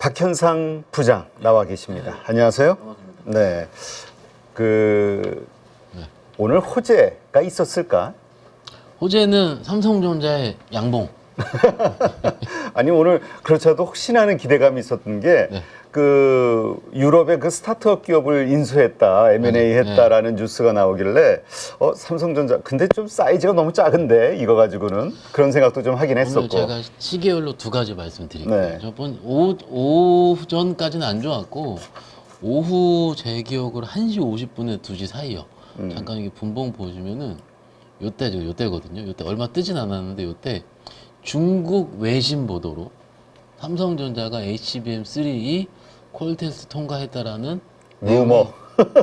박현상 부장 나와 계십니다. 안녕하세요. 네. 오늘 호재가 있었을까? 호재는 삼성전자의 양봉. 아니 오늘 그렇지않아도 혹시나 하는 기대감이 있었던 게 유럽의 그 스타트업 기업을 인수했다, M&A 했다라는 뉴스가 나오길래 삼성전자 근데 좀 사이즈가 너무 작은데 이거 가지고는 그런 생각도 좀 하긴 했었고. 오늘 제가 시계열로 두 가지 말씀드릴게요. 네. 저번 오전까지는 안 좋았고 오후 제 기억으로 1시 50분에 2시 사이요. 잠깐 이게 분봉 보시면은 요때거든요. 요때 얼마 뜨진 않았는데 요때 중국 외신 보도로 삼성전자가 HBM3E 콜 테스트 통과했다라는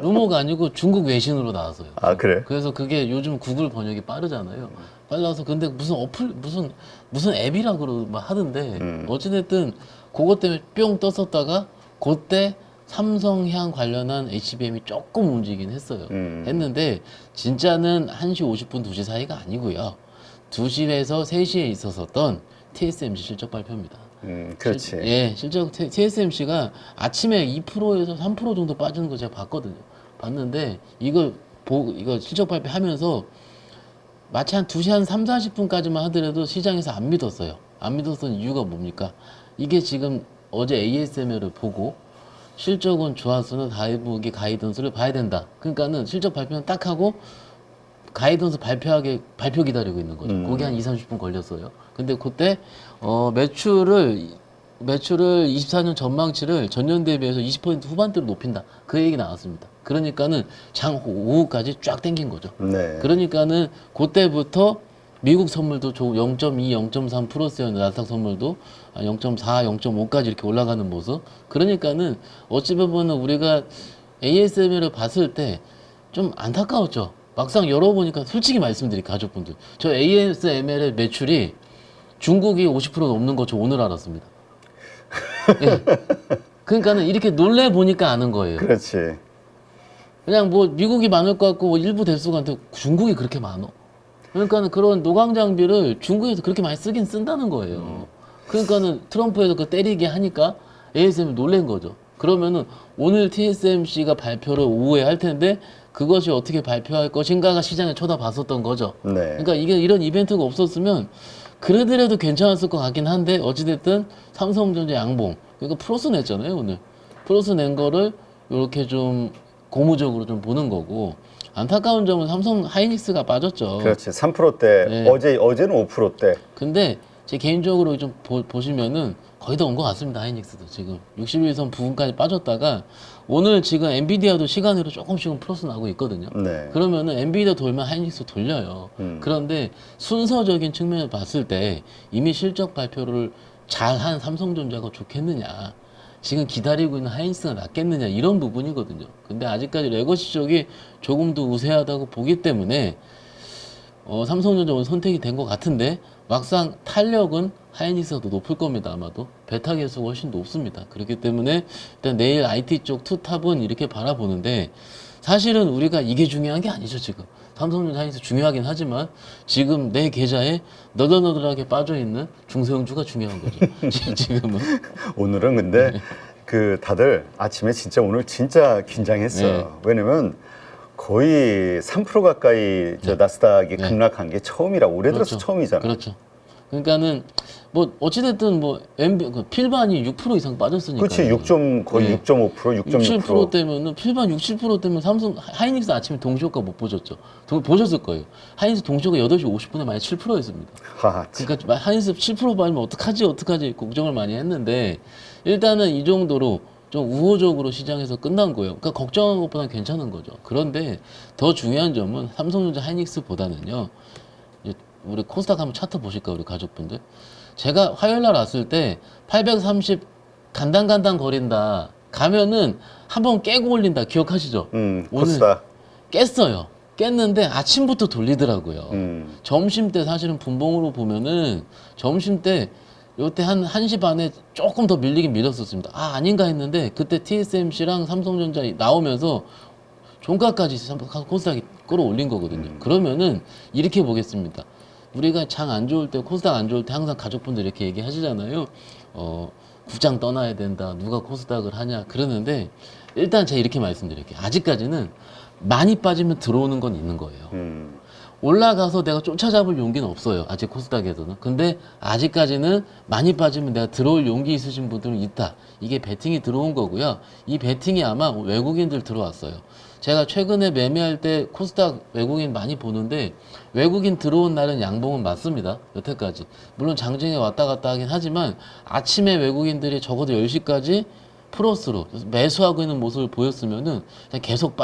루머가 아니고 중국 외신으로 나왔어요. 아, 그래? 그래서 그게 요즘 구글 번역이 빠르잖아요. 빨라서 근데 무슨 무슨 앱이라고 막 하던데 어찌됐든 그것 때문에 뿅 떴었다가 그때 삼성향 관련한 HBM이 조금 움직이긴 했어요. 했는데 진짜는 1시 50분 2시 사이가 아니고요. 2시에서 3시에 있었던 TSMC 실적 발표입니다. 그렇지. 실적 TSMC가 아침에 2%에서 3% 정도 빠지는 거 제가 봤거든요. 봤는데 이거 실적 발표하면서 마치 한 2시 한 3, 40분까지만 하더라도 시장에서 안 믿었어요. 안 믿었던 이유가 뭡니까? 이게 지금 어제 ASML을 보고 실적은 좋았으나 다이브기 가이던스를 봐야 된다. 그러니까는 실적 발표는 딱 하고 가이던스 발표 기다리고 있는 거죠. 그게 한 2, 30분 걸렸어요. 근데 그때 매출을 24년 전망치를 전년 대비해서 20% 후반대로 높인다. 그 얘기 나왔습니다. 그러니까는 장 오후까지 쫙 당긴 거죠. 네. 그러니까는 그때부터 미국 선물도 0.2, 0.3 플러스였는데 나스닥 선물도 0.4, 0.5까지 이렇게 올라가는 모습. 그러니까는 어찌 보면 우리가 ASML을 봤을 때 좀 안타까웠죠. 막상 열어보니까 솔직히 말씀드릴게요, 가족분들. 저 ASML의 매출이 중국이 50% 넘는 거 저 오늘 알았습니다. 예. 그러니까는 이렇게 놀래 보니까 아는 거예요. 그렇지. 그냥 뭐 미국이 많을 것 같고 뭐 일부 대수한테 중국이 그렇게 많어. 그러니까는 그런 노광 장비를 중국에서 그렇게 많이 쓰긴 쓴다는 거예요. 그러니까는 트럼프에서 그 때리게 하니까 ASM이 놀란 거죠. 그러면은 오늘 TSMC가 발표를 오후에 할 텐데 그것이 어떻게 발표할 것인가가 시장에 쳐다봤었던 거죠. 네. 그러니까 이런 이벤트가 없었으면 그래도 괜찮았을 것 같긴 한데 어찌됐든 삼성전자 양봉 그러니까 플러스 냈잖아요 오늘. 플러스 낸 거를 이렇게 좀 고무적으로 좀 보는 거고 안타까운 점은 삼성 하이닉스가 빠졌죠. 그렇지. 3%대. 네. 어제는 5%대. 근데 제 개인적으로 좀 보시면은 거의 다 온 것 같습니다. 하이닉스도 지금 61선 부근까지 빠졌다가 오늘 지금 엔비디아도 시간으로 조금씩은 플러스 나고 있거든요. 네. 그러면은 엔비디아 돌면 하이닉스 돌려요. 그런데 순서적인 측면을 봤을 때 이미 실적 발표를 잘한 삼성전자가 좋겠느냐. 지금 기다리고 있는 하이닉스가 낫겠느냐 이런 부분이거든요. 근데 아직까지 레거시 쪽이 조금 더 우세하다고 보기 때문에 삼성전자 오늘 선택이 된 것 같은데 막상 탄력은 하이닉스가 더 높을 겁니다. 아마도 베타 개수가 훨씬 높습니다. 그렇기 때문에 일단 내일 IT 쪽 투탑은 이렇게 바라보는데 사실은 우리가 이게 중요한 게 아니죠. 지금 삼성전자 하이닉스 중요하긴 하지만 지금 내 계좌에 너덜너덜하게 빠져있는 중소형주가 중요한 거죠. 지금은. 오늘은 근데 다들 아침에 진짜 오늘 진짜 긴장했어. 네. 왜냐면 거의 3% 가까이 나스닥이 급락한 게 처음이라 올해 들어서 그렇죠. 처음이잖아. 그렇죠. 그러니까는 뭐 어찌됐든 뭐 필반이 6% 이상 빠졌으니까. 그렇지. 거의 6.5%, 6.6%. 67%대면은 필반 67%대면 삼성 하이닉스 아침에 동시효과 못 보셨죠? 보셨을 거예요. 하이닉스 동시효가 8시 50분에 만약 7%였습니다. 그러니까 하이닉스 7% 받으면 어떡하지 걱정을 많이 했는데 일단은 이 정도로 좀 우호적으로 시장에서 끝난 거예요. 그러니까 걱정한 것보다는 괜찮은 거죠. 그런데 더 중요한 점은 삼성전자 하이닉스보다는요. 우리 코스닥 한번 차트 보실까요, 우리 가족분들? 제가 화요일 날 왔을 때 830 간당간당 거린다. 가면은 한번 깨고 올린다. 기억하시죠? 코스닥. 깼어요. 깼는데 아침부터 돌리더라고요. 점심 때 사실은 분봉으로 보면은 점심 때 요때 한 1시 반에 조금 더 밀리긴 밀렸었습니다. 아닌가 했는데 그때 TSMC랑 삼성전자 나오면서 종가까지 코스닥이 끌어올린 거거든요. 그러면은 이렇게 보겠습니다. 우리가 장 안 좋을 때, 코스닥 안 좋을 때 항상 가족분들 이렇게 얘기하시잖아요. 구장 떠나야 된다. 누가 코스닥을 하냐 그러는데 일단 제가 이렇게 말씀드릴게요. 아직까지는 많이 빠지면 들어오는 건 있는 거예요. 올라가서 내가 쫓아잡을 용기는 없어요. 아직 코스닥에서는. 근데 아직까지는 많이 빠지면 내가 들어올 용기 있으신 분들은 있다. 이게 베팅이 들어온 거고요. 이 베팅이 아마 외국인들 들어왔어요. 제가 최근에 매매할 때 코스닥 외국인 많이 보는데 외국인 들어온 날은 양봉은 맞습니다. 여태까지. 물론 장중에 왔다 갔다 하긴 하지만 아침에 외국인들이 적어도 10시까지 플러스로 매수하고 있는 모습을 보였으면은 그냥 계속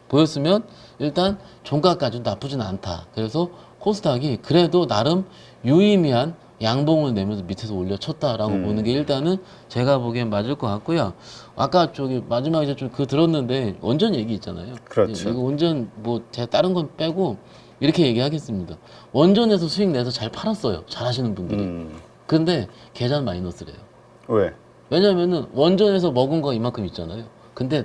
보였으면 일단 종가까지는 나쁘진 않다. 그래서 코스닥이 그래도 나름 유의미한 양봉을 내면서 밑에서 올려쳤다라고 보는 게 일단은 제가 보기엔 맞을 것 같고요. 아까 마지막에 좀 들었는데 원전 얘기 있잖아요. 그렇죠. 이거 원전 뭐 제가 다른 건 빼고 이렇게 얘기하겠습니다. 원전에서 수익 내서 잘 팔았어요. 잘하시는 분들이. 근데 계좌는 마이너스래요. 왜? 왜냐면은 원전에서 먹은 거 이만큼 있잖아요. 근데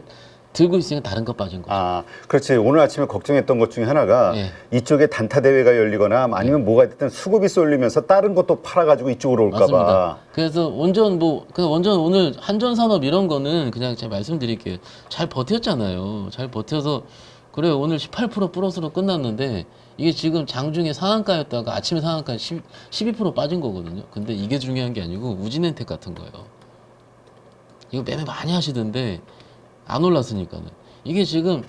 들고 있으니까 다른 거 빠진 거죠. 아, 그렇지. 오늘 아침에 걱정했던 것 중에 하나가 예. 이쪽에 단타 대회가 열리거나 아니면 뭐가 됐든 수급이 쏠리면서 다른 것도 팔아가지고 이쪽으로 올까봐. 맞습니다. 그래서 원전 원전 오늘 한전산업 이런 거는 그냥 제가 말씀드릴게요. 잘 버텼잖아요. 잘 버텨서 그래요. 오늘 18% 플러스로 끝났는데 이게 지금 장중에 상한가였다가 아침에 상한가 12% 빠진 거거든요. 근데 이게 중요한 게 아니고 우진엔텍 같은 거예요. 이거 매매 많이 하시던데 안 올랐으니까는 이게 지금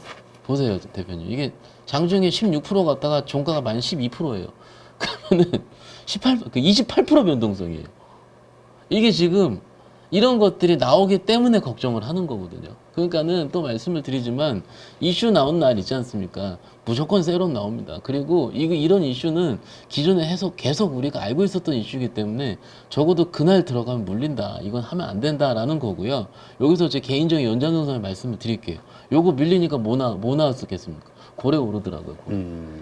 보세요 대표님 이게 장중에 16% 갔다가 종가가 마이너스 12%예요. 그러면은 28% 변동성이에요. 이게 지금 이런 것들이 나오기 때문에 걱정을 하는 거거든요. 그러니까는 또 말씀을 드리지만 이슈 나온 날 있지 않습니까? 무조건 세론 나옵니다. 그리고 이런 이슈는 기존에 계속 우리가 알고 있었던 이슈이기 때문에 적어도 그날 들어가면 물린다. 이건 하면 안 된다라는 거고요. 여기서 제 개인적인 연장선상을 말씀을 드릴게요. 요거 밀리니까 뭐 나왔었겠습니까? 고래 오르더라고요. 고래.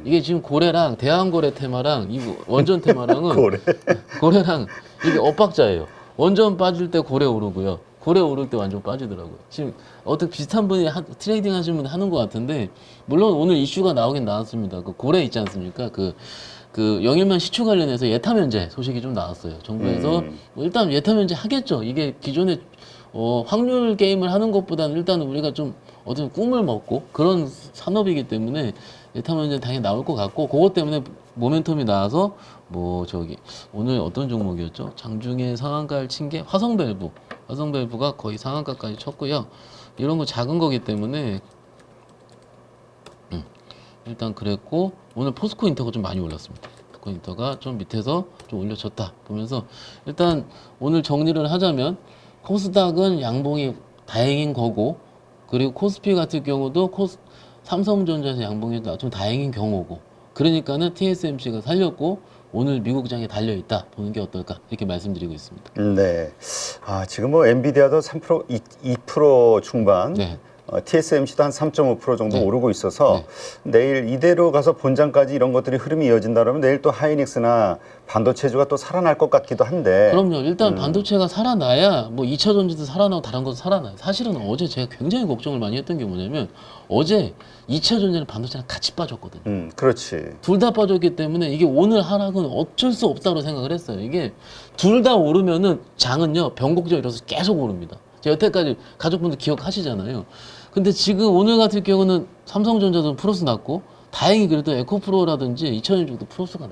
이게 지금 고래랑 대한고래 테마랑 이 원전 테마랑은 고래랑 이게 엇박자예요. 원전 빠질 때 고래 오르고요. 고래 오를 때 완전 빠지더라고요. 지금 어떻게 비슷한 분이 트레이딩 하시는 분이 하는 것 같은데 물론 오늘 이슈가 나오긴 나왔습니다. 그 고래 있지 않습니까? 그 영일만 시추 관련해서 예타 면제 소식이 좀 나왔어요. 정부에서 뭐 일단 예타 면제 하겠죠. 이게 기존에 확률 게임을 하는 것보다는 일단 우리가 좀 어떤 꿈을 먹고 그런 산업이기 때문에 예타 면제 당연히 나올 것 같고 그것 때문에 모멘텀이 나와서 오늘 어떤 종목이었죠? 장중에 상한가를 친 게 화성밸브가 거의 상한가까지 쳤고요. 이런 거 작은 거기 때문에 일단 그랬고 오늘 포스코 인터가 좀 많이 올랐습니다. 포스코 인터가 좀 밑에서 좀 올려줬다 보면서 일단 오늘 정리를 하자면 코스닥은 양봉이 다행인 거고 그리고 코스피 같은 경우도 삼성전자에서 양봉이 좀 다행인 경우고 그러니까는 TSMC가 살렸고 오늘 미국장에 달려 있다 보는 게 어떨까 이렇게 말씀드리고 있습니다. 네. 아, 지금 뭐 엔비디아도 3% 2% 중반. 네. TSMC도 한 3.5% 정도 네. 오르고 있어서 내일 이대로 가서 본장까지 이런 것들이 흐름이 이어진다면 내일 또 하이닉스나 반도체주가 또 살아날 것 같기도 한데. 그럼요. 일단 반도체가 살아나야 뭐 2차 전지도 살아나고 다른 것도 살아나요. 사실은 어제 제가 굉장히 걱정을 많이 했던 게 뭐냐면 어제 2차 전지는 반도체랑 같이 빠졌거든요. 그렇지. 둘 다 빠졌기 때문에 이게 오늘 하락은 어쩔 수 없다고 생각을 했어요. 이게 둘 다 오르면은 장은요 변곡점 이뤄서 계속 오릅니다. 제가 여태까지 가족분들 기억하시잖아요. 근데 지금 오늘 같은 경우는 삼성전자도 플러스 났고 다행히 그래도 에코프로라든지 2000년도 플러스가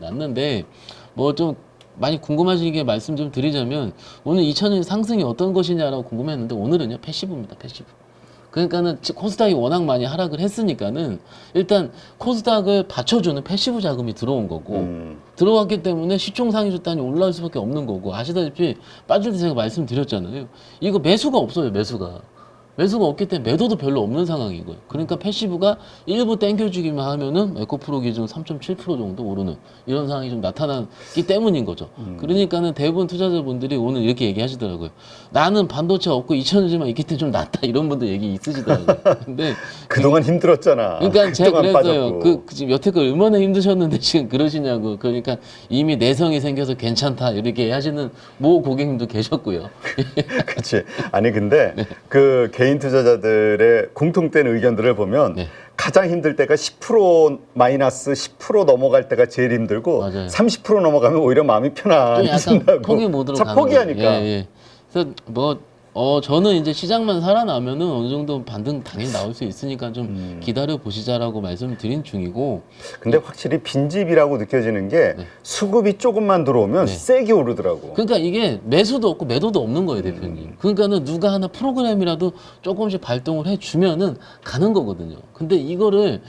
났는데 뭐 좀 많이 궁금하신 게 말씀 좀 드리자면 오늘 2000년 상승이 어떤 것이냐라고 궁금했는데 오늘은요 패시브입니다. 패시브. 그러니까는 코스닥이 워낙 많이 하락을 했으니까는 일단 코스닥을 받쳐주는 패시브 자금이 들어온 거고 들어왔기 때문에 시총상위주단이 올라올 수밖에 없는 거고 아시다시피 빠질 때 제가 말씀드렸잖아요. 이거 매수가 없어요. 매수가 없기 때문에 매도도 별로 없는 상황이고요. 그러니까 패시브가 일부 땡겨주기만 하면은 에코프로 기준 3.7% 정도 오르는 이런 상황이 좀 나타나기 때문인 거죠. 그러니까는 대부분 투자자분들이 오늘 이렇게 얘기하시더라고요. 나는 반도체 없고 2천원지만 있기 때문에 좀 낫다 이런 분들 얘기 있으시더라고요. 근데 그동안 힘들었잖아. 그러니까 제가 그동안 그랬어요. 빠졌고. 지금 여태껏 얼마나 힘드셨는데 지금 그러시냐고. 그러니까 이미 내성이 생겨서 괜찮다 이렇게 하시는 모 고객님도 계셨고요. 그렇지. 아니 근데 네. 그 개인 투자자들의 공통된 의견들을 보면 네. 가장 힘들 때가 10% 마이너스 10% 넘어갈 때가 제일 힘들고 맞아요. 30% 넘어가면 오히려 마음이 좀 약간 편안해진다고. 포기 모드로 자, 가는 포기하니까. 거예요. 예, 예. 그래서 뭐 저는 이제 시장만 살아나면은 어느 정도 반등 당연히 나올 수 있으니까 좀 기다려 보시자라고 말씀드린 중이고. 근데 확실히 빈집이라고 느껴지는 게 네. 수급이 조금만 들어오면 네. 세게 오르더라고. 그러니까 이게 매수도 없고 매도도 없는 거예요, 대표님. 그러니까는 누가 하나 프로그램이라도 조금씩 발동을 해주면은 가는 거거든요. 근데 이거를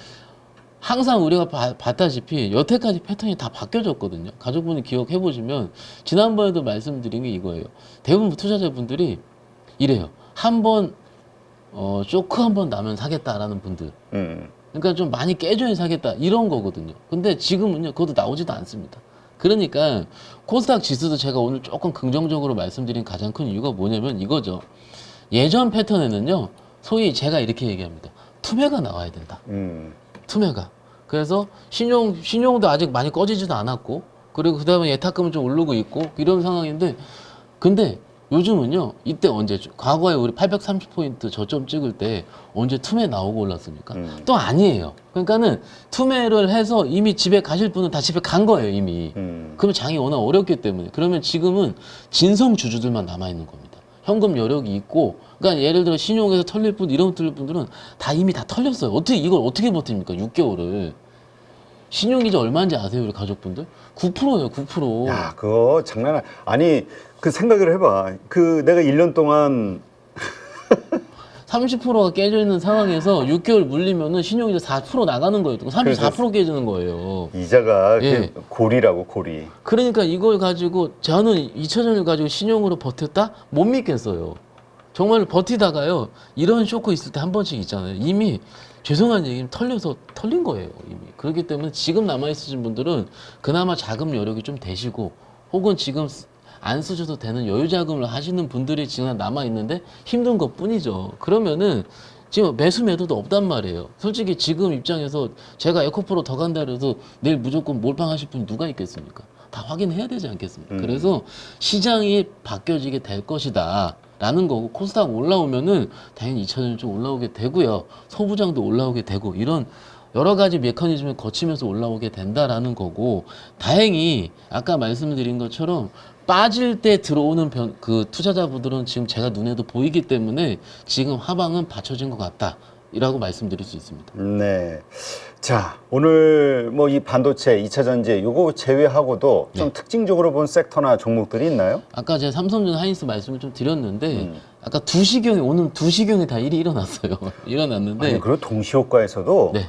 항상 우리가 봤다시피 여태까지 패턴이 다 바뀌어졌거든요. 가족분이 기억해 보시면 지난번에도 말씀드린 게 이거예요. 대부분 투자자분들이 이래요. 한번 쇼크 한 번 나면 사겠다라는 분들. 그러니까 좀 많이 깨줘야 사겠다 이런 거거든요. 근데 지금은요, 그것도 나오지도 않습니다. 그러니까 코스닥 지수도 제가 오늘 조금 긍정적으로 말씀드린 가장 큰 이유가 뭐냐면 이거죠. 예전 패턴에는요, 소위 제가 이렇게 얘기합니다. 투매가 나와야 된다. 투매가. 그래서 신용도 아직 많이 꺼지지도 않았고, 그리고 그 다음에 예탁금은 좀 오르고 있고 이런 상황인데, 근데 요즘은요, 이때 언제, 과거에 우리 830포인트 저점 찍을 때 언제 투매 나오고 올랐습니까? 또 아니에요. 그러니까는 투매를 해서 이미 집에 가실 분은 다 집에 간 거예요, 이미. 그러면 장이 워낙 어렵기 때문에. 그러면 지금은 진성 주주들만 남아있는 겁니다. 현금 여력이 있고, 그러니까 예를 들어 신용에서 털릴 분, 이런 분들은 다 이미 다 털렸어요. 이걸 어떻게 버팁니까? 6개월을. 신용이자 얼마인지 아세요, 우리 가족분들? 9%예요, 9%. 야, 그거 장난 아니, 그 생각을 해봐. 그 내가 1년 동안 30%가 깨져 있는 상황에서 6개월 물리면은 신용이자 4% 나가는 거예요. 34% 깨지는 거예요. 이자가 예. 고리라고, 고리. 그러니까 이걸 가지고 저는 2천원을 가지고 신용으로 버텼다? 못 믿겠어요. 정말 버티다가요, 이런 쇼크 있을 때 한 번씩 있잖아요. 이미 죄송한 얘기는 털린 거예요, 이미. 그렇기 때문에 지금 남아있으신 분들은 그나마 자금 여력이 좀 되시고, 혹은 지금 안 쓰셔도 되는 여유 자금을 하시는 분들이 지금 남아있는데 힘든 것 뿐이죠. 그러면은 지금 매수 매도도 없단 말이에요. 솔직히 지금 입장에서 제가 에코프로 더 간다 그래서 내일 무조건 몰빵하실 분이 누가 있겠습니까? 다 확인해야 되지 않겠습니까? 그래서 시장이 바뀌어지게 될 것이다 라는 거고, 코스닥 올라오면은 당연히 2차전지 좀 올라오게 되고요, 소부장도 올라오게 되고, 이런 여러 가지 메커니즘을 거치면서 올라오게 된다라는 거고, 다행히 아까 말씀드린 것처럼 빠질 때 들어오는 그 투자자분들은 지금 제가 눈에도 보이기 때문에 지금 하방은 받쳐진 것 같다 이라고 말씀드릴 수 있습니다. 네. 자, 오늘 뭐 이 반도체, 2차 전지 요거 제외하고도 좀 특징적으로 본 섹터나 종목들이 있나요? 아까 제가 삼성전 하이닉스 말씀을 좀 드렸는데, 아까 오늘 2시경에 다 일이 일어났어요. 일어났는데. 아니, 그리고 동시효과에서도 네.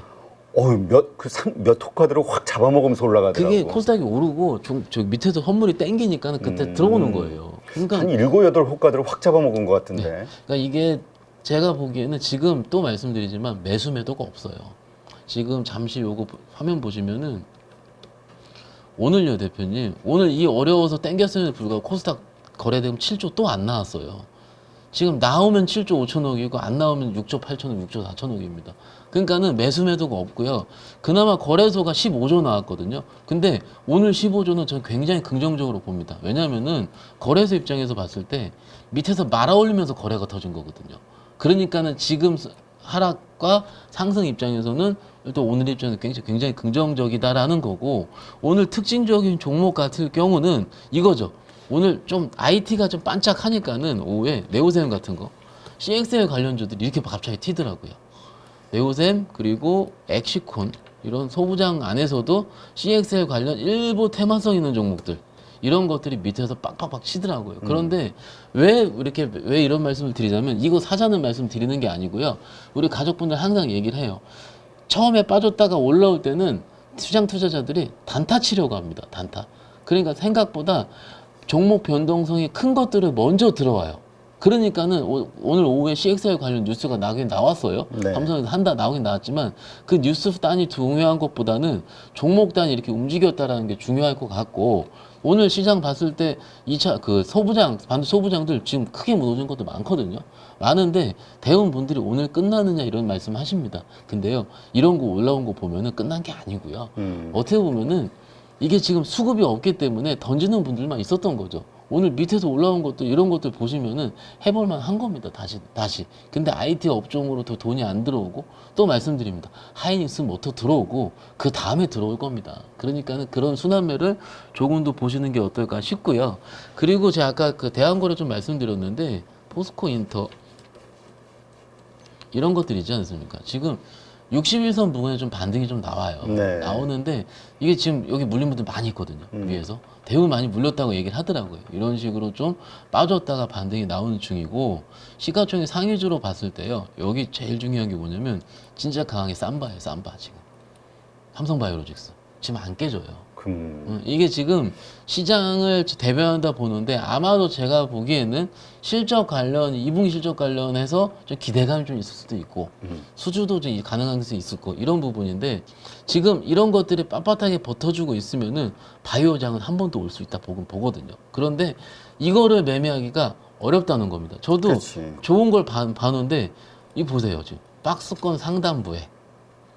몇 호가들을 확 잡아먹으면서 올라가더라고. 그게 코스닥이 오르고 저 밑에서 선물이 땡기니까 그때 들어오는 거예요. 그러니까, 한 7, 8호가들을 확 잡아먹은 것 같은데. 네. 그러니까 이게 제가 보기에는 지금 또 말씀드리지만 매수 매도가 없어요. 지금 잠시 요거 화면 보시면은 오늘요, 대표님, 오늘 이 어려워서 땡겼음에도 불구하고 코스닥 거래대금 7조 또 안 나왔어요. 지금 나오면 7조 5천억이고 안 나오면 6조 8천억, 6조 4천억입니다. 그러니까는 매수 매도가 없고요. 그나마 거래소가 15조 나왔거든요. 근데 오늘 15조는 저는 굉장히 긍정적으로 봅니다. 왜냐면은 거래소 입장에서 봤을 때 밑에서 말아 올리면서 거래가 터진 거거든요. 그러니까는 지금 하락과 상승 입장에서는 또 오늘 입장에서 굉장히 긍정적이다라는 거고, 오늘 특징적인 종목 같은 경우는 이거죠. 오늘 좀 IT가 좀 반짝하니까는 오후에 네오셈 같은 거, CXL 관련주들이 이렇게 갑자기 튀더라고요. 네오셈, 그리고 엑시콘, 이런 소부장 안에서도 CXL 관련 일부 테마성 있는 종목들, 이런 것들이 밑에서 빡빡빡 치더라고요. 그런데 왜 이런 말씀을 드리냐면, 이거 사자는 말씀 드리는 게 아니고요. 우리 가족분들 항상 얘기를 해요. 처음에 빠졌다가 올라올 때는 시장 투자자들이 단타 치려고 합니다. 단타. 그러니까 생각보다 종목 변동성이 큰 것들을 먼저 들어와요. 그러니까는 오늘 오후에 CXL 관련 뉴스가 나긴 나왔어요. 네. 삼성에서 나오긴 나왔지만 그 뉴스 단이 중요한 것보다는 종목 단이 이렇게 움직였다라는 게 중요할 것 같고, 오늘 시장 봤을 때 2차 반도 소부장들 지금 크게 무너진 것도 많거든요. 많은데 대부분들이 오늘 끝나느냐 이런 말씀 하십니다. 근데요, 이런 거 올라온 거 보면은 끝난 게 아니고요. 어떻게 보면은 이게 지금 수급이 없기 때문에 던지는 분들만 있었던 거죠. 오늘 밑에서 올라온 것들 이런 것들 보시면은 해볼만 한 겁니다. 다시. 근데 IT 업종으로 더 돈이 안 들어오고 또 말씀드립니다. 하이닉스 모터 들어오고 그 다음에 들어올 겁니다. 그러니까는 그런 순환매를 조금 더 보시는 게 어떨까 싶고요. 그리고 제가 아까 그 대한거래 좀 말씀드렸는데 포스코 인터 이런 것들 있지 않습니까? 지금 61선 부분에 좀 반등이 좀 나와요. 네. 나오는데 이게 지금 여기 물린 분들 많이 있거든요. 위에서 대우 많이 물렸다고 얘기를 하더라고요. 이런 식으로 좀 빠졌다가 반등이 나오는 중이고 시가총액 상위주로 봤을 때요. 여기 제일 중요한 게 뭐냐면 진짜 강하게 쌈바예요. 쌈바 지금 삼성바이오로직스 지금 안 깨져요. 이게 지금 시장을 대변한다 보는데 아마도 제가 보기에는 실적 관련, 2분기 실적 관련해서 좀 기대감이 좀 있을 수도 있고 수주도 좀 가능한 게 있을 거 이런 부분인데 지금 이런 것들이 빳빳하게 버텨주고 있으면은 바이오장은 한 번 더 올 수 있다 보거든요. 그런데 이거를 매매하기가 어렵다는 겁니다. 저도 그렇지. 좋은 걸 봐는데 이 보세요 지금 박스권 상단부에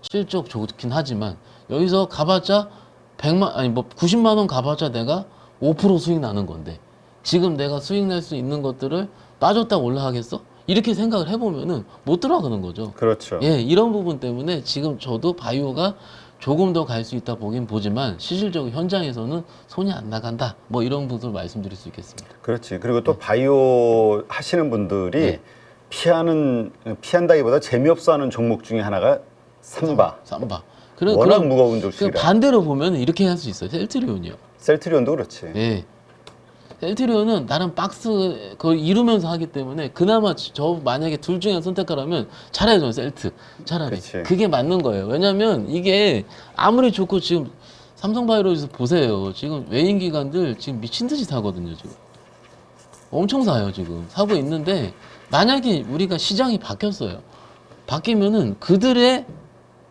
실적 좋긴 하지만 여기서 가봤자 90만 원 가봤자 내가 5% 수익 나는 건데 지금 내가 수익 낼 수 있는 것들을 빠졌다 올라가겠어? 이렇게 생각을 해보면은 못 들어가는 거죠. 그렇죠. 예, 이런 부분 때문에 지금 저도 바이오가 조금 더 갈 수 있다 보긴 보지만 실질적으로 현장에서는 손이 안 나간다. 뭐 이런 부분을 말씀드릴 수 있겠습니다. 그렇지. 그리고 또 바이오 하시는 분들이 네. 피한다기보다 재미없어하는 종목 중에 하나가 삼바. 쌈바. 워낙 무거운 그 조식이라. 반대로 보면 이렇게 할 수 있어요. 셀트리온이요. 셀트리온도 그렇지. 예. 셀트리온은 나름 박스 그걸 이루면서 하기 때문에 그나마 저 만약에 둘 중에 선택하라면 차라리 저는 셀트 차라리 그치. 그게 맞는 거예요. 왜냐면 이게 아무리 좋고 지금 삼성바이오로직스 보세요. 지금 외인 기관들 지금 미친 듯이 사거든요. 지금 엄청 사요. 지금 사고 있는데 만약에 우리가 시장이 바뀌었어요. 바뀌면은 그들의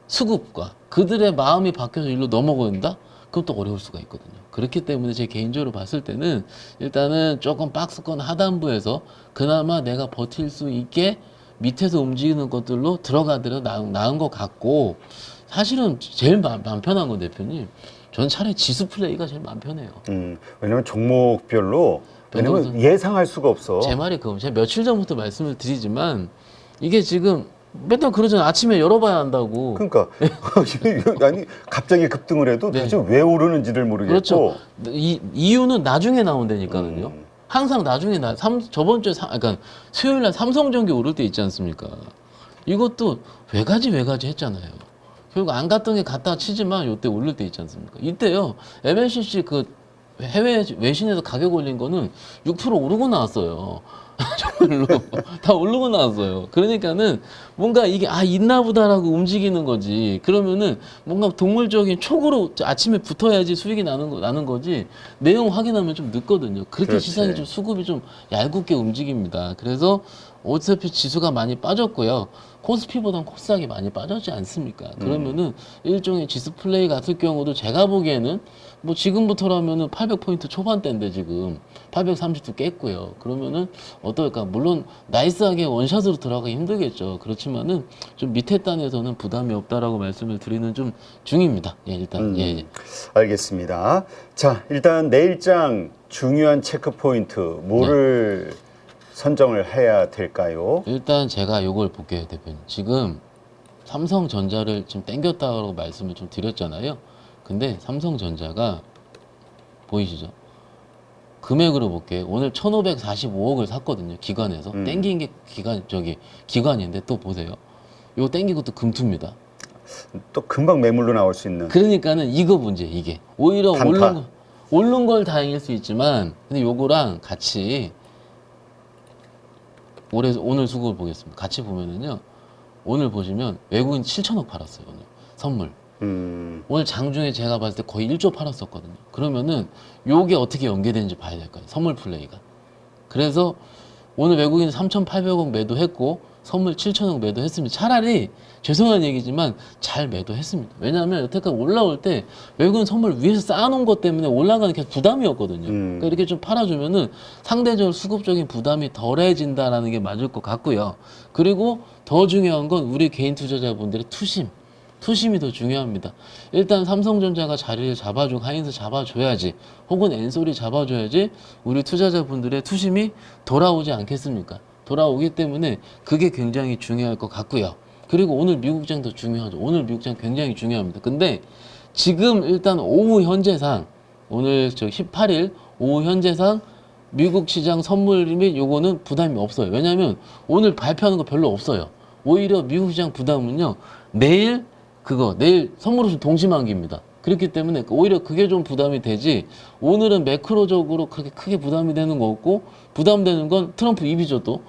수급과 그들의 마음이 바뀌어서 일로 넘어간다? 그럼 또 어려울 수가 있거든요. 그렇기 때문에 제 개인적으로 봤을 때는 일단은 조금 박스권 하단부에서 그나마 내가 버틸 수 있게 밑에서 움직이는 것들로 들어가더라도 나은 것 같고 사실은 제일 마음 편한 건 대표님 저는 차라리 지수 플레이가 제일 마음 편해요. 왜냐면 종목별로 왜냐면 변동성. 예상할 수가 없어. 제 말이 그거 제가 며칠 전부터 말씀을 드리지만 이게 지금 맨날 그러잖아요. 아침에 열어봐야 한다고. 그러니까 아니 갑자기 급등을 해도 네. 도대체 왜 오르는지를 모르겠고. 그렇죠. 이유는 나중에 나온다니까요. 음. 항상 나중에 저번 주에 그러니까 수요일 날 삼성전기 오를 때 있지 않습니까? 이것도 외가지 했잖아요. 결국 안 갔던 게 갔다 치지만 이때 오를 때 있지 않습니까? 이때요. MLCC 그 해외 외신에서 가격 올린 거는 6% 오르고 나왔어요. 정말로 다 오르고 나왔어요. 그러니까는 뭔가 이게 있나 보다라고 움직이는 거지. 그러면은 뭔가 동물적인 촉으로 아침에 붙어야지 수익이 나는 거지. 내용 확인하면 좀 늦거든요. 그렇게 그렇지. 시장이 좀 수급이 좀 얄궂게 움직입니다. 그래서 어차피 지수가 많이 빠졌고요. 코스피보단 코스닥이 많이 빠졌지 않습니까? 그러면은 일종의 지수 플레이 같은 경우도 제가 보기에는 뭐 지금부터라면은 800포인트 초반대인데 지금 830도 깼고요. 그러면은 어떨까? 물론 나이스하게 원샷으로 들어가기 힘들겠죠. 그렇지만은 좀 밑에 단에서는 부담이 없다라고 말씀을 드리는 좀 중입니다. 예, 일단 예. 알겠습니다. 자, 일단 내일장 중요한 체크 포인트 뭐를 선정을 해야 될까요? 일단 제가 요걸 볼게요, 대표님. 지금 삼성전자를 지금 땡겼다고 말씀을 좀 드렸잖아요. 근데 삼성전자가 보이시죠? 금액으로 볼게요. 오늘 1,545억을 샀거든요. 기관에서. 땡긴 게 기관인데 또 보세요. 이거 땡긴 것도 금투입니다. 또 금방 매물로 나올 수 있는. 그러니까는 이거 문제 이게. 오히려 단타. 오른 걸 다행일 수 있지만 근데 요거랑 같이 오늘 수급을 보겠습니다. 같이 보면은요. 오늘 보시면 외국인 7천억 팔았어요. 오늘 선물. 오늘 장중에 제가 봤을 때 거의 1조 팔았었거든요. 그러면은 요게 어떻게 연계되는지 봐야 될 거예요. 선물 플레이가. 그래서 오늘 외국인 3,800억 매도했고 선물 7천억 매도했습니다. 차라리 죄송한 얘기지만 잘 매도했습니다. 왜냐하면 여태까지 올라올 때 외국인 선물 위에서 쌓아놓은 것 때문에 올라가는 게 부담이었거든요. 그러니까 이렇게 좀 팔아주면은 상대적으로 수급적인 부담이 덜해진다라는 게 맞을 것 같고요. 그리고 더 중요한 건 우리 개인 투자자분들의 투심. 투심이 더 중요합니다. 일단 삼성전자가 자리를 잡아주고 하이닉스 잡아줘야지, 혹은 엔솔이 잡아줘야지 우리 투자자분들의 투심이 돌아오지 않겠습니까? 돌아오기 때문에 그게 굉장히 중요할 것 같고요. 그리고 오늘 미국장도 중요하죠. 오늘 미국장 굉장히 중요합니다. 근데 지금 일단 오후 현재상, 오늘 18일 오후 현재상 미국 시장 선물 및 요거는 부담이 없어요. 왜냐하면 오늘 발표하는 거 별로 없어요. 오히려 미국 시장 부담은요, 내일 선물은 동시만기입니다. 그렇기 때문에 오히려 그게 좀 부담이 되지, 오늘은 매크로적으로 그렇게 크게 부담이 되는 거 없고, 부담되는 건 트럼프 입이죠 또.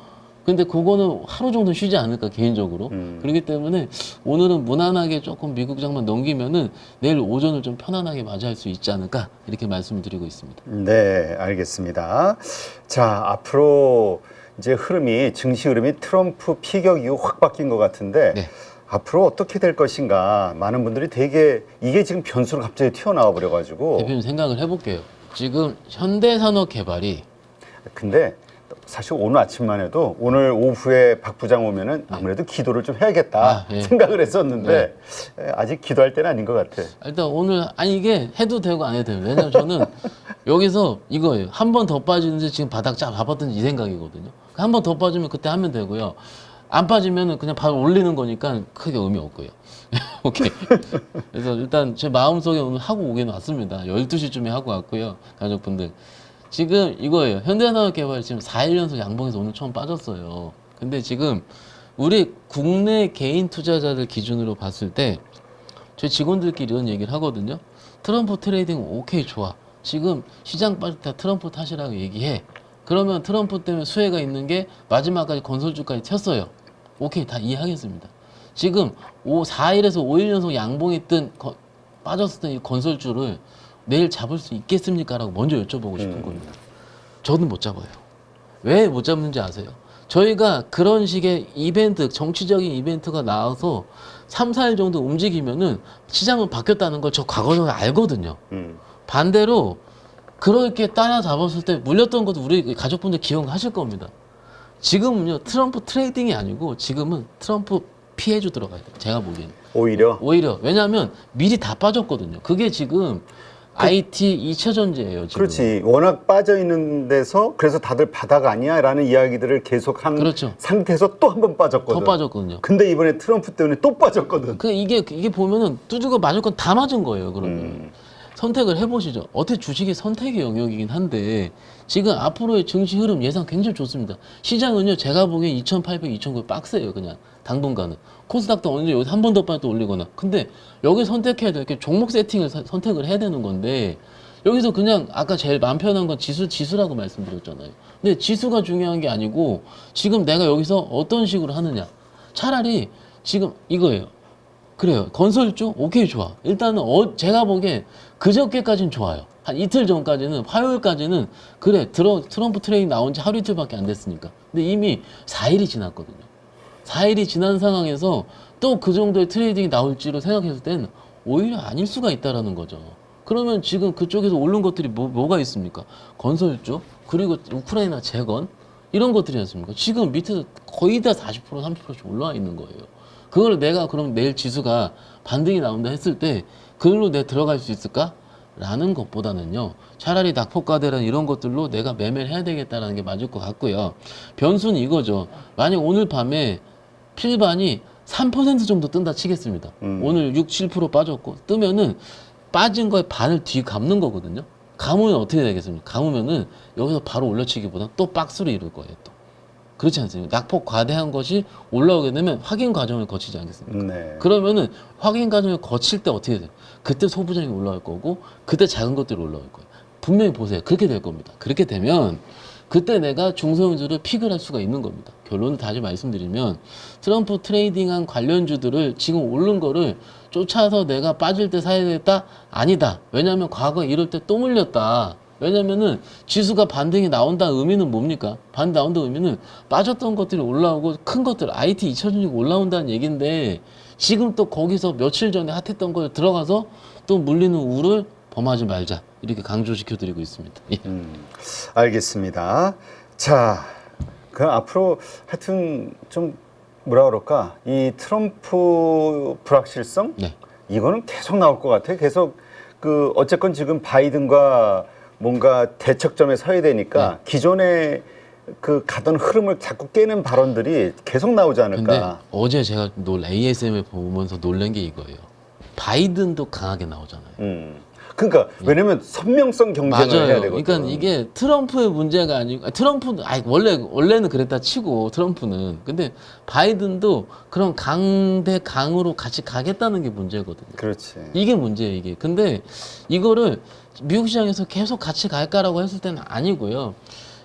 근데 그거는 하루 정도 쉬지 않을까 개인적으로. 그렇기 때문에 오늘은 무난하게 조금 미국장만 넘기면은 내일 오전을 좀 편안하게 맞이할 수 있지 않을까, 이렇게 말씀을 드리고 있습니다. 네, 알겠습니다. 자, 앞으로 이제 증시 흐름이 트럼프 피격 이후 확 바뀐 것 같은데, 네. 앞으로 어떻게 될 것인가, 많은 분들이 되게 이게 지금 변수로 갑자기 튀어나와 버려가지고. 대표님 생각을 해볼게요. 지금 현대산업개발이, 근데 사실 오늘 아침만 해도 오늘 오후에 박 부장 오면은 아무래도 기도를 좀 해야겠다 예. 생각을 했었는데 아직 기도할 때는 아닌 것 같아. 일단 오늘 이게 해도 되고 안 해도 돼요. 왜냐면 저는 여기서 이거예요. 한 번 더 빠지는지 지금 바닥 쫙 봐봤든지 이 생각이거든요. 한 번 더 빠지면 그때 하면 되고요. 안 빠지면은 그냥 바로 올리는 거니까 크게 의미 없고요. 오케이. 그래서 일단 제 마음속에 오늘 하고 오긴 왔습니다. 12시쯤에 하고 왔고요. 가족분들. 지금 이거예요. 현대산업개발 지금 4일 연속 양봉에서 오늘 처음 빠졌어요. 근데 지금 우리 국내 개인 투자자들 기준으로 봤을 때 저희 직원들끼리 이런 얘기를 하거든요. 트럼프 트레이딩 오케이 좋아. 지금 시장 빠질 때 트럼프 탓이라고 얘기해. 그러면 트럼프 때문에 수혜가 있는 게 마지막까지 건설주까지 튀었어요. 오케이, 다 이해하겠습니다. 지금 4일에서 5일 연속 양봉이 빠졌을 때 이 건설주를 내일 잡을 수 있겠습니까? 라고 먼저 여쭤보고 싶은 겁니다. 저는 못 잡아요. 왜 못 잡는지 아세요? 저희가 그런 식의 이벤트, 정치적인 이벤트가 나와서 3, 4일 정도 움직이면은 시장은 바뀌었다는 걸 저 과거에 알거든요. 반대로 그렇게 따라잡았을 때 물렸던 것도 우리 가족분들 기억하실 겁니다. 지금은요, 트럼프 트레이딩이 아니고 지금은 트럼프 피해주 들어가야 돼요. 제가 보기에는. 오히려. 왜냐하면 미리 다 빠졌거든요. 그게 지금 IT 2차 전지예요. 지금. 그렇지. 워낙 빠져 있는 데서 그래서 다들 바닥 아니야라는 이야기들을 계속한 그렇죠. 상태에서 또 한 번 빠졌거든. 더 빠졌거든요. 근데 이번에 트럼프 때문에 또 빠졌거든. 이게 보면은 두드고 맞을 건 다 맞은 거예요. 그러면 선택을 해보시죠. 어떻게 주식이 선택의 영역이긴 한데 지금 앞으로의 증시 흐름 예상 굉장히 좋습니다. 시장은요, 제가 보기엔 2,800, 2,900 박스예요. 그냥 당분간은. 코스닥도 언제 여기서 한 번 더 빠져 또 올리거나. 근데 여기 선택해야 돼. 이렇게 종목 세팅을 선택을 해야 되는 건데 여기서 그냥 아까 제일 마음 편한 건 지수라고 말씀드렸잖아요. 근데 지수가 중요한 게 아니고 지금 내가 여기서 어떤 식으로 하느냐. 차라리 지금 이거예요. 그래요. 건설주? 오케이, 좋아. 일단은 제가 보기엔 그저께까지는 좋아요. 한 이틀 전까지는, 화요일까지는 그래, 트럼프 트레이딩 나온 지 하루 이틀밖에 안 됐으니까. 근데 이미 4일이 지났거든요. 4일이 지난 상황에서 또 그 정도의 트레이딩이 나올지로 생각했을 땐 오히려 아닐 수가 있다라는 거죠. 그러면 지금 그쪽에서 오른 것들이 뭐가 있습니까? 건설주, 그리고 우크라이나 재건, 이런 것들이 않습니까? 지금 밑에서 거의 다 40%, 30%씩 올라와 있는 거예요. 그걸 내가 그럼 내일 지수가 반등이 나온다 했을 때 그걸로 내가 들어갈 수 있을까? 라는 것보다는요, 차라리 낙폭과대란 이런 것들로 내가 매매를 해야 되겠다라는 게 맞을 것 같고요. 변수는 이거죠. 만약 오늘 밤에 필반이 3% 정도 뜬다 치겠습니다. 오늘 6, 7% 빠졌고 뜨면은 빠진 거에 반을 뒤 감는 거거든요. 감으면 어떻게 되겠습니까? 감으면은 여기서 바로 올려치기보다 또 박스로 이룰 거예요. 또 그렇지 않습니까? 낙폭 과대한 것이 올라오게 되면 확인 과정을 거치지 않겠습니까? 네. 그러면은 확인 과정을 거칠 때 어떻게 돼요? 그때 소부장이 올라올 거고 그때 작은 것들이 올라올 거예요. 분명히 보세요. 그렇게 될 겁니다. 그렇게 되면 그때 내가 중소형주를 픽을 할 수가 있는 겁니다. 결론을 다시 말씀드리면 트럼프 트레이딩한 관련주들을 지금 오른 거를 쫓아서 내가 빠질 때 사야 되겠다? 아니다. 왜냐하면 과거에 이럴 때 또 물렸다. 왜냐면은 지수가 반등이 나온다 의미는 뭡니까? 반등 나온다 의미는 빠졌던 것들이 올라오고 큰 것들 IT 2000이 올라온다는 얘기인데 지금 또 거기서 며칠 전에 핫했던 걸 들어가서 또 물리는 우를 범하지 말자. 이렇게 강조시켜 드리고 있습니다. 예. 알겠습니다. 자, 그 앞으로 하여튼 좀 뭐라 그럴까? 이 트럼프 불확실성? 네. 이거는 계속 나올 것 같아. 계속 그 어쨌건 지금 바이든과 뭔가 대척점에 서야 되니까 기존에 그 가던 흐름을 자꾸 깨는 발언들이 계속 나오지 근데 않을까. 어제 제가 ASM을 보면서 놀란 게 이거예요. 바이든도 강하게 나오잖아요. 그러니까 왜냐면 선명성 경쟁을 해야 맞아요. 되거든. 그러니까 이게 트럼프의 문제가 아니고 트럼프는 원래는 그랬다 치고 트럼프는 근데 바이든도 그런 강 대 강으로 같이 가겠다는 게 문제거든요. 그렇지. 이게 문제예요, 이게. 근데 이거를 미국 시장에서 계속 같이 갈까라고 했을 때는 아니고요.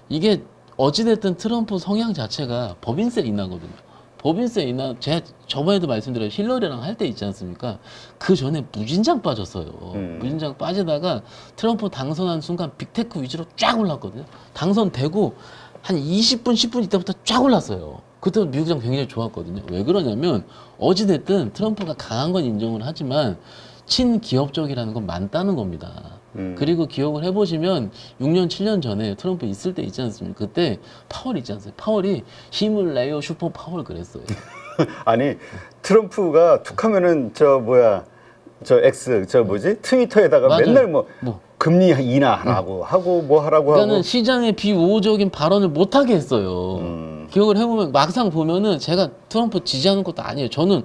이게 어찌됐든 트럼프 성향 자체가 법인세 인하거든요. 법인세 인하, 제가 저번에도 말씀드렸죠. 힐러리랑 할 때 있지 않습니까? 그 전에 무진장 빠졌어요. 무진장 빠지다가 트럼프 당선한 순간 빅테크 위주로 쫙 올랐거든요. 당선되고 한 20분, 10분 있다부터 쫙 올랐어요. 그때 미국 시장 굉장히 좋았거든요. 왜 그러냐면 어찌됐든 트럼프가 강한 건 인정을 하지만 친기업적이라는 건 많다는 겁니다. 그리고 기억을 해보시면 6년, 7년 전에 트럼프 있을 때 있지 않습니까? 그때 파월 있지 않습니까? 파월이 힘을 내요 슈퍼 파월 그랬어요. 아니 트럼프가 툭하면은 저 뭐야 저 X 저 뭐지 트위터에다가 맞아요. 맨날 뭐 금리 인하하라고 하고 뭐 하라고 그러니까는 하고 시장에 비우호적인 발언을 못하게 했어요. 기억을 해보면 막상 보면은 제가 트럼프 지지하는 것도 아니에요. 저는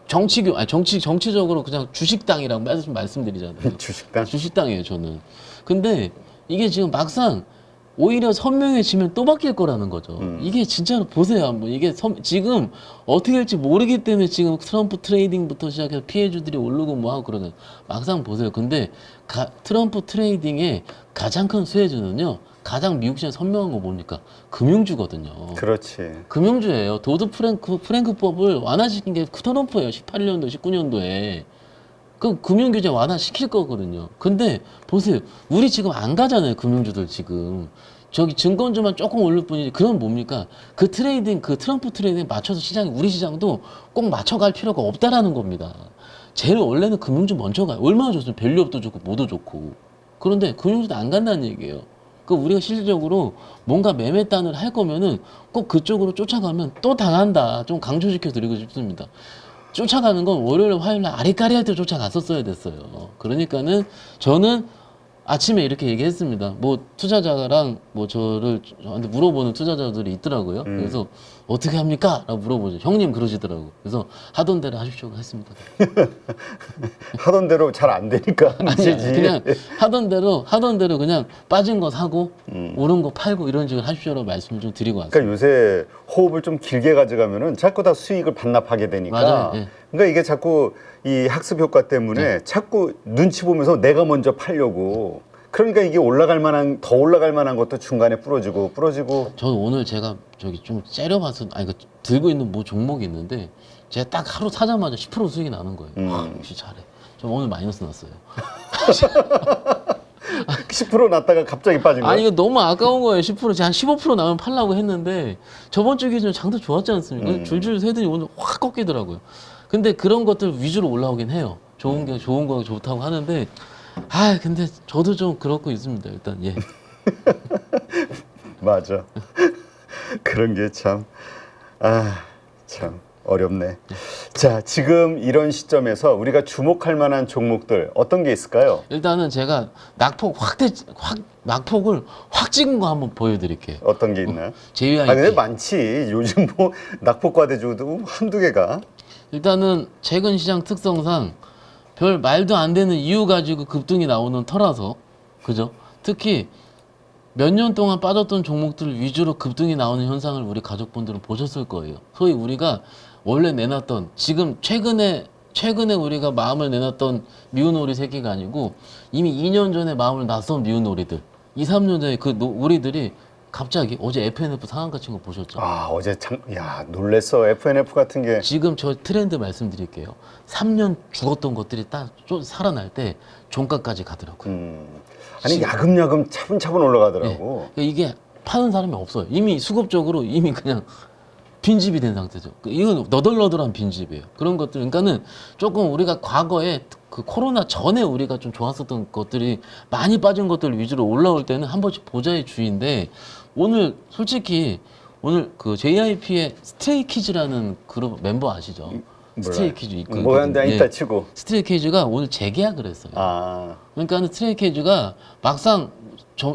정치적으로 그냥 주식당이라고 말씀드리잖아요. 주식당. 주식당이에요, 저는. 근데 이게 지금 막상 오히려 선명해지면 또 바뀔 거라는 거죠. 이게 진짜로 보세요, 한번. 이게 지금 어떻게 될지 모르기 때문에 지금 트럼프 트레이딩부터 시작해서 피해주들이 오르고 뭐 하고 그러는. 막상 보세요. 근데 트럼프 트레이딩의 가장 큰 수혜주는요, 가장 미국 시장에 선명한 거 뭡니까? 금융주거든요. 그렇지. 금융주예요. 도드 프랭크법을 완화시킨 게 트럼프예요. 18년도, 19년도에. 그 금융규제 완화시킬 거거든요. 근데 보세요. 우리 지금 안 가잖아요. 금융주들 지금. 저기 증권주만 조금 오를 뿐이지. 그건 뭡니까? 그 트럼프 트레이딩 맞춰서 우리 시장도 꼭 맞춰갈 필요가 없다라는 겁니다. 제일 원래는 금융주 먼저 가요. 얼마나 좋습니까? 밸류업도 좋고, 뭐도 좋고. 그런데 금융주도 안 간다는 얘기예요. 그 우리가 실질적으로 뭔가 매매단을 할 거면은 꼭 그쪽으로 쫓아가면 또 당한다. 좀 강조시켜 드리고 싶습니다. 쫓아가는 건 월요일, 화요일 날 아리까리할 때 쫓아갔었어야 됐어요. 그러니까는 저는 아침에 이렇게 얘기했습니다. 뭐 투자자랑 뭐 저한테 물어보는 투자자들이 있더라고요. 그래서 어떻게 합니까? 라고 물어보죠. 형님 그러시더라고. 그래서 하던 대로 하십시오 했습니다. 하던 대로 잘 안 되니까 아니야, 문제지. 그냥 하던 대로 그냥 빠진 거 사고 오른 거 팔고 이런 식으로 하십시오라고 말씀을 좀 드리고 왔어요. 그러니까 요새 호흡을 좀 길게 가져가면은 자꾸 다 수익을 반납하게 되니까. 맞아요. 예. 그러니까 이게 자꾸 이 학습 효과 때문에 자꾸 눈치 보면서 내가 먼저 팔려고. 그러니까 이게 더 올라갈 만한 것도 중간에 부러지고. 저는 오늘 제가 저기 좀 째려봐서 들고 있는 뭐 종목이 있는데 제가 딱 하루 사자마자 10% 수익이 나는 거예요. 와, 역시 잘해. 저 오늘 마이너스 났어요. 10% 났다가 갑자기 빠진 거야. 아니 이거 너무 아까운 거예요. 10% 제가 한 15% 나면 팔라고 했는데 저번 주 기준 장도 좋았지 않습니까? 줄줄 새더니 오늘 확 꺾이더라고요. 근데 그런 것들 위주로 올라오긴 해요. 좋은 거 좋다고 하는데 근데 저도 좀 그렇고 있습니다. 일단 예. 맞아. 그런 게 참 어렵네. 자, 지금 이런 시점에서 우리가 주목할 만한 종목들 어떤 게 있을까요? 일단은 제가 낙폭을 확 찍은 거 한번 보여드릴게요. 어떤 게 있나요? JYP. 근데 많지. 요즘 뭐 낙폭과대주도 한두 개가. 일단은 최근 시장 특성상 별 말도 안 되는 이유 가지고 급등이 나오는 터라서 그죠? 특히 몇 년 동안 빠졌던 종목들 위주로 급등이 나오는 현상을 우리 가족분들은 보셨을 거예요. 소위 우리가 원래 내놨던 지금 최근에 우리가 마음을 내놨던 미운 오리 새끼가 아니고 이미 2년 전에 마음을 놨던 미운 오리들 2, 3년 전에 그 오리들이 갑자기 어제 FNF 상한가 친 거 보셨죠? 어제 놀랬어. FNF 같은 게. 지금 저 트렌드 말씀드릴게요. 3년 죽었던 것들이 딱 살아날 때 종가까지 가더라고요. 아니 야금야금 차분차분 올라가더라고. 예. 이게 파는 사람이 없어요. 이미 수급적으로 이미 그냥 빈집이 된 상태죠. 이건 너덜너덜한 빈집이에요. 그런 것들, 그러니까는 조금 우리가 과거에 그 코로나 전에 우리가 좀 좋았었던 것들이 많이 빠진 것들 위주로 올라올 때는 한 번씩 보자의 주의인데 오늘 솔직히 오늘 그 JYP의 스트레이키즈라는 그룹 멤버 아시죠? 스트레이키즈 있거든요. 뭐한데 이따 치고. 스트레이키즈가 오늘 재계약을 했어요. 아, 그러니까 스트레이키즈가 막상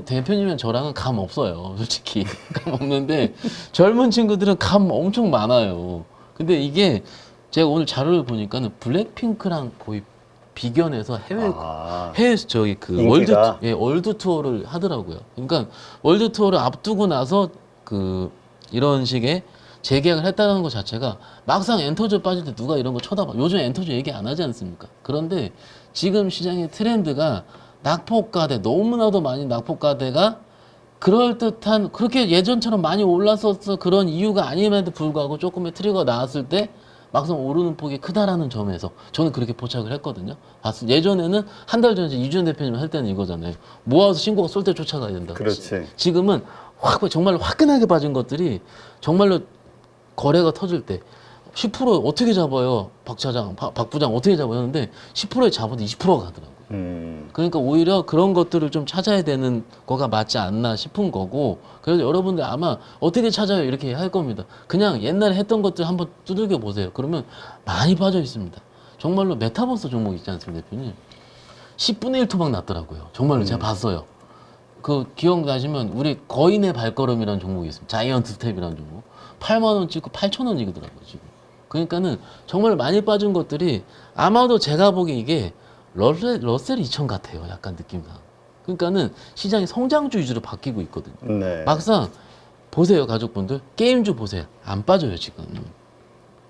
대표님이랑 저랑은 감 없어요. 솔직히 감 없는데 젊은 친구들은 감 엄청 많아요. 근데 이게 제가 오늘 자료를 보니까는 블랙핑크랑 거의 비견해서 해외 저기 그 인기가. 월드 투어를 하더라고요. 그러니까 월드 투어를 앞두고 나서 그 이런 식의 재계약을 했다는 것 자체가 막상 엔터즈 빠질 때 누가 이런 거 쳐다봐. 요즘 엔터즈 얘기 안 하지 않습니까? 그런데 지금 시장의 트렌드가 낙폭과대, 너무나도 많이 낙폭과대가 그럴듯한, 그렇게 예전처럼 많이 올랐었어 그런 이유가 아님에도 불구하고 조금의 트리거가 나왔을 때 막상 오르는 폭이 크다라는 점에서 저는 그렇게 포착을 했거든요. 예전에는 한 달 전에 이주연 대표님 할 때는 이거잖아요. 모아서 신고가 쏠 때 쫓아가야 된다. 그렇지. 지금은 정말로 화끈하게 빠진 것들이 정말로 거래가 터질 때 10% 어떻게 잡아요? 박 차장, 박 부장 어떻게 잡아요? 하는데 10%에 잡아도 20%가 가더라고요. 그러니까 오히려 그런 것들을 좀 찾아야 되는 거가 맞지 않나 싶은 거고, 그래서 여러분들 아마 어떻게 찾아요? 이렇게 할 겁니다. 그냥 옛날에 했던 것들 한번 두들겨 보세요. 그러면 많이 빠져 있습니다. 정말로 메타버스 종목 있지 않습니까, 대표님? 10분의 1 토막 났더라고요. 정말로 제가 봤어요. 그 기억나시면 우리 거인의 발걸음이라는 종목이 있습니다. 자이언트 스텝이라는 종목. 8만 원 찍고 8천 원이더라고요, 지금. 그러니까는 정말 많이 빠진 것들이 아마도 제가 보기에 이게 러셀 2000 같아요. 약간 느낌상. 그러니까는 시장이 성장주 위주로 바뀌고 있거든요. 네. 막상 보세요, 가족분들. 게임주 보세요. 안 빠져요, 지금.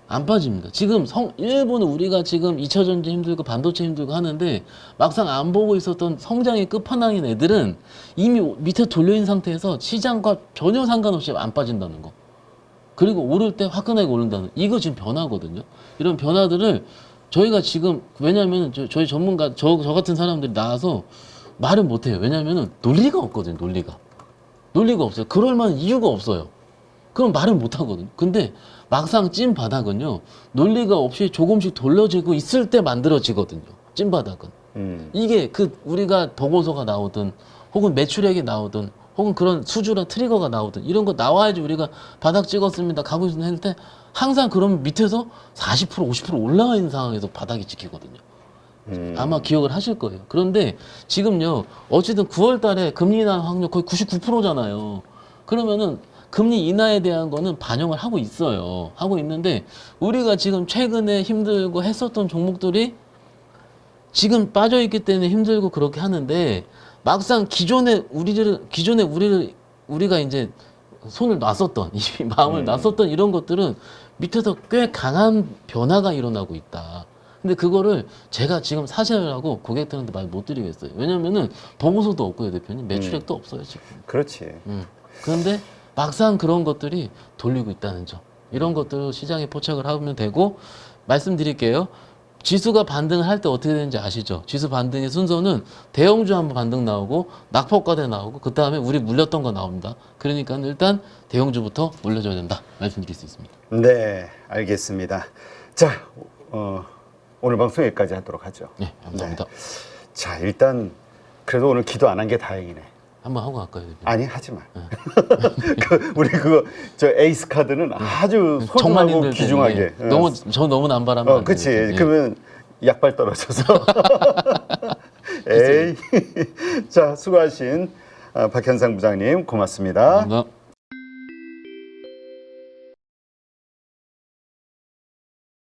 안 빠집니다. 지금 일본은 우리가 지금 2차 전지 힘들고 반도체 힘들고 하는데 막상 안 보고 있었던 성장의 끝판왕인 애들은 이미 밑에 돌려있는 상태에서 시장과 전혀 상관없이 안 빠진다는 거. 그리고 오를 때 화끈하게 오른다는, 이거 지금 변화거든요. 이런 변화들을 저희가 지금, 왜냐면 저희 전문가, 저 같은 사람들이 나와서 말은 못해요. 왜냐면은 논리가 없거든요, 논리가. 논리가 없어요. 그럴 만한 이유가 없어요. 그럼 말은 못하거든요. 근데 막상 찐 바닥은요, 논리가 없이 조금씩 돌려지고 있을 때 만들어지거든요. 찐 바닥은. 이게 우리가 보고서가 나오든, 혹은 매출액이 나오든, 혹은 그런 수주나 트리거가 나오든, 이런 거 나와야지 우리가 바닥 찍었습니다, 가고 있습니다 할 때, 항상 그러면 밑에서 40%, 50% 올라와 있는 상황에서 바닥이 찍히거든요. 아마 기억을 하실 거예요. 그런데 지금요, 어쨌든 9월 달에 금리 인하 확률 거의 99%잖아요. 그러면은 금리 인하에 대한 거는 반영을 하고 있어요. 하고 있는데, 우리가 지금 최근에 힘들고 했었던 종목들이 지금 빠져있기 때문에 힘들고 그렇게 하는데, 막상 기존에 우리가 이제 손을 놨었던, 이 마음을 놨었던 이런 것들은 밑에서 꽤 강한 변화가 일어나고 있다. 근데 그거를 제가 지금 사실이라고 고객들한테 말 못 드리겠어요. 왜냐면은 보고서도 없고요, 대표님. 매출액도 없어요, 지금. 그렇지. 그런데 막상 그런 것들이 돌리고 있다는 점. 이런 것들을 시장에 포착을 하면 되고, 말씀드릴게요. 지수가 반등을 할 때 어떻게 되는지 아시죠? 지수 반등의 순서는 대형주 한번 반등 나오고 낙폭과대 나오고 그 다음에 우리 물렸던 거 나옵니다. 그러니까 일단 대형주부터 올려줘야 된다 말씀드릴 수 있습니다. 네, 알겠습니다. 자, 오늘 방송 여기까지 하도록 하죠. 네, 감사합니다. 자, 일단 그래도 오늘 기도 안 한 게 다행이네. 한번 하고 갈까요, 대표님? 아니, 하지 마. 우리 저 에이스 카드는 아주 정말 소중하고 힘들 때, 귀중하게. 저 너무 남발하면 안 그치. 돼요. 그러면 약발 떨어져서. 에이. 자, 수고하신 박현상 부장님 고맙습니다. 감사합니다.